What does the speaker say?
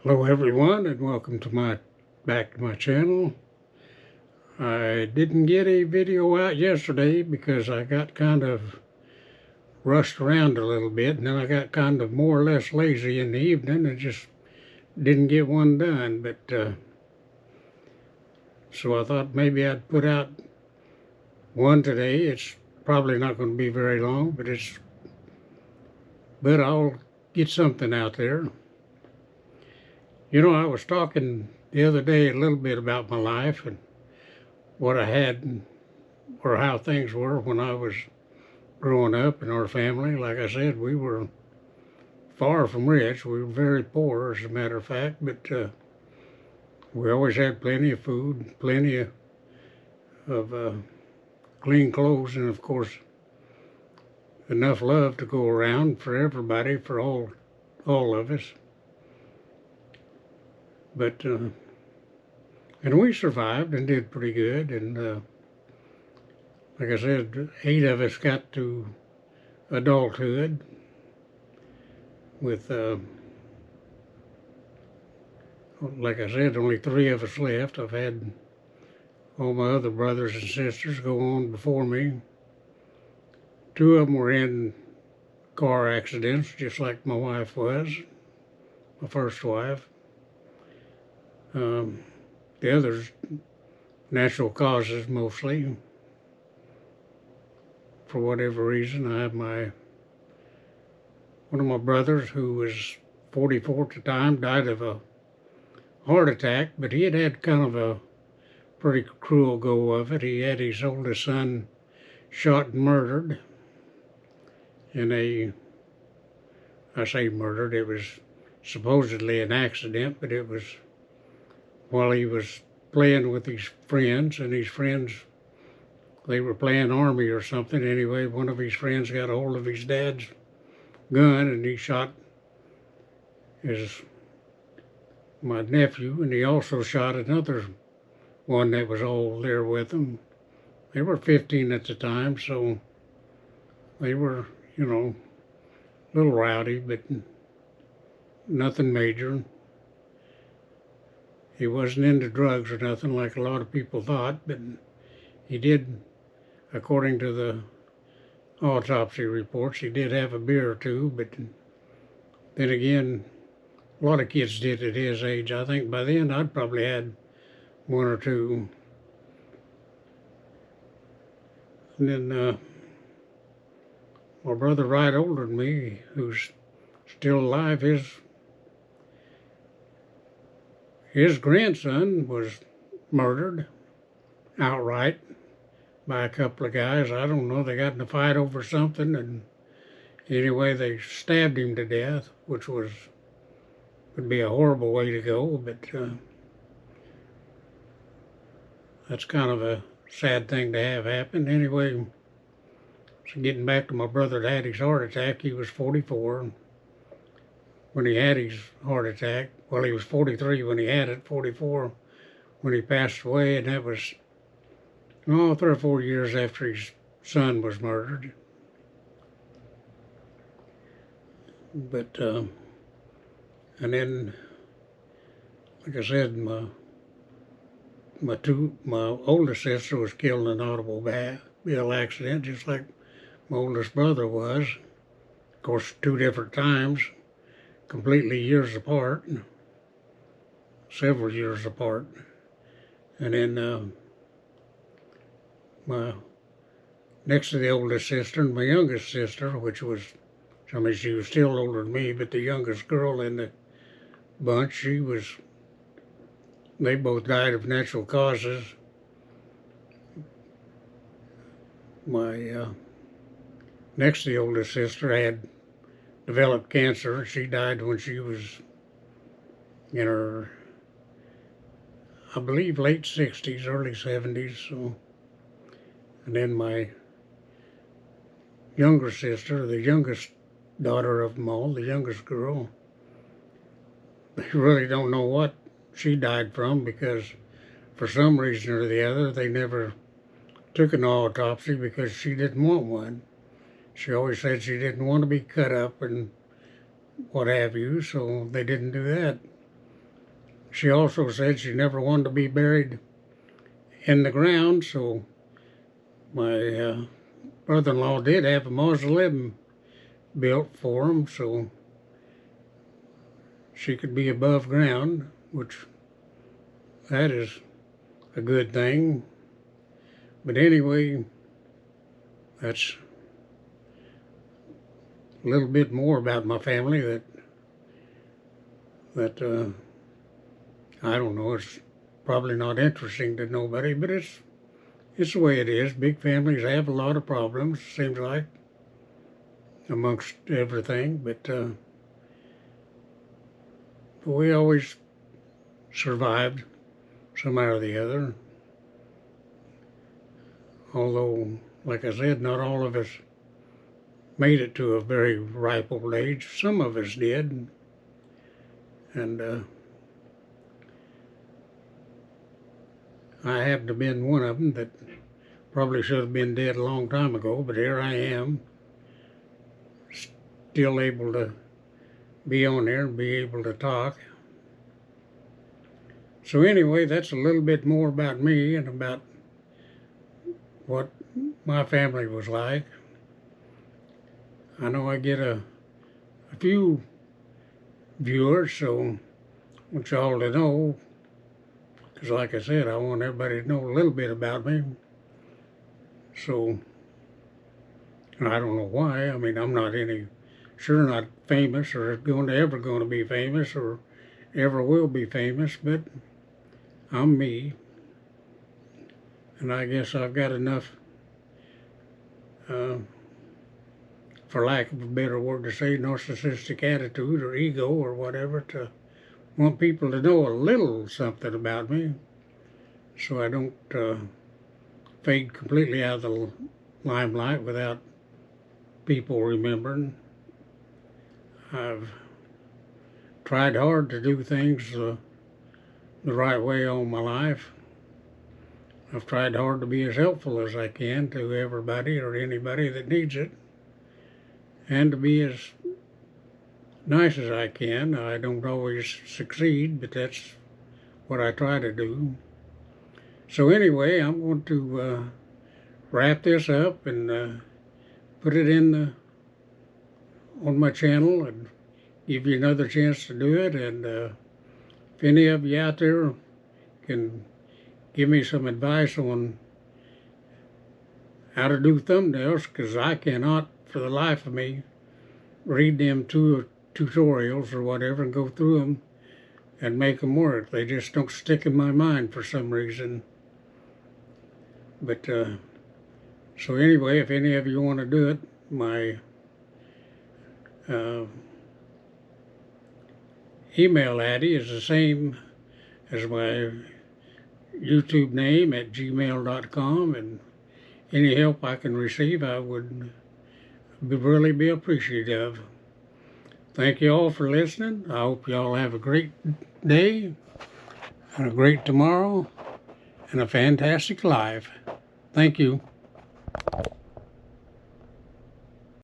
Hello everyone, and welcome to back to my channel. I didn't get a video out yesterday because I got kind of rushed around a little bit, and then I got kind of more or less lazy in the evening and just didn't get one done. So I thought maybe I'd put out one today. It's probably not going to be very long, but I'll get something out there. You know, I was talking the other day a little bit about my life and what I had or how things were when I was growing up in our family. Like I said, we were far from rich. We were very poor, as a matter of fact, but we always had plenty of food, plenty of clean clothes, and of course, enough love to go around for everybody, for all of us. But and we survived and did pretty good. And like I said, 8 of us got to adulthood with, like I said, only 3 of us left. I've had all my other brothers and sisters go on before me. 2 of them were in car accidents, just like my wife was, my first wife. The others, natural causes mostly. For whatever reason, I have one of my brothers, who was 44 at the time, died of a heart attack, but he had kind of a pretty cruel go of it. He had his oldest son shot and murdered I say murdered, it was supposedly an accident, but it was while he was playing with his friends, and his friends, they were playing army or something. Anyway, one of his friends got a hold of his dad's gun, and he shot my nephew, and he also shot another one that was all there with him. They were 15 at the time, so they were, a little rowdy, but nothing major. He wasn't into drugs or nothing like a lot of people thought, but he did, according to the autopsy reports, he did have a beer or two. But then again, a lot of kids did at his age. I think by then I'd probably had 1 or 2. And then my brother right older than me, who's still alive, his grandson was murdered outright by a couple of guys. I don't know, they got in a fight over something, and anyway, they stabbed him to death, which would be a horrible way to go, but that's kind of a sad thing to have happen. Anyway, so getting back to my brother that had his heart attack, he was 44 when he had his heart attack. Well, he was 43 when he had it, 44 when he passed away, and that was 3 or 4 years after his son was murdered. But and then, like I said, my oldest sister was killed in an automobile accident, just like my oldest brother was. Of course, 2 different times, completely years apart, several years apart. And then my next to the oldest sister, and my youngest sister, which was, she was still older than me, but the youngest girl in the bunch, they both died of natural causes. My next to the oldest sister had developed cancer. She died when she was in her, I believe, late 60s, early 70s. So, and then my younger sister, the youngest daughter of them all, the youngest girl, they really don't know what she died from, because for some reason or the other, they never took an autopsy because she didn't want one. She always said she didn't want to be cut up and what have you, so they didn't do that. She also said she never wanted to be buried in the ground, so my brother-in-law did have a mausoleum built for him, so she could be above ground, which that is a good thing. But anyway, that's a little bit more about my family that I don't know, it's probably not interesting to nobody, but it's the way it is. Big families have a lot of problems, seems like, amongst everything, but we always survived somehow or the other. Although, like I said, not all of us made it to a very ripe old age. Some of us did. And I happen to have been one of them that probably should have been dead a long time ago, but here I am, still able to be on there and be able to talk. So anyway, that's a little bit more about me and about what my family was like. I know I get a few viewers, so I want y'all to know, because like I said, I want everybody to know a little bit about me. So I don't know why. I mean, I'm not not famous or ever going to be famous or ever will be famous, but I'm me. And I guess I've got enough, for lack of a better word to say, narcissistic attitude or ego or whatever, to want people to know a little something about me, so I don't fade completely out of the limelight without people remembering. I've tried hard to do things the right way all my life. I've tried hard to be as helpful as I can to everybody or anybody that needs it, and to be as nice as I can. I don't always succeed, but that's what I try to do. So anyway, I'm going to wrap this up and put it on my channel and give you another chance to do it. And if any of you out there can give me some advice on how to do thumbnails, because I cannot, for the life of me, read them tutorials or whatever and go through them and make them work. They just don't stick in my mind for some reason. But so anyway, if any of you want to do it, my email ID is the same as my YouTube name at gmail.com, and any help I can receive I would really be appreciative. Thank you all for listening. I hope you all have a great day and a great tomorrow and a fantastic life. Thank you.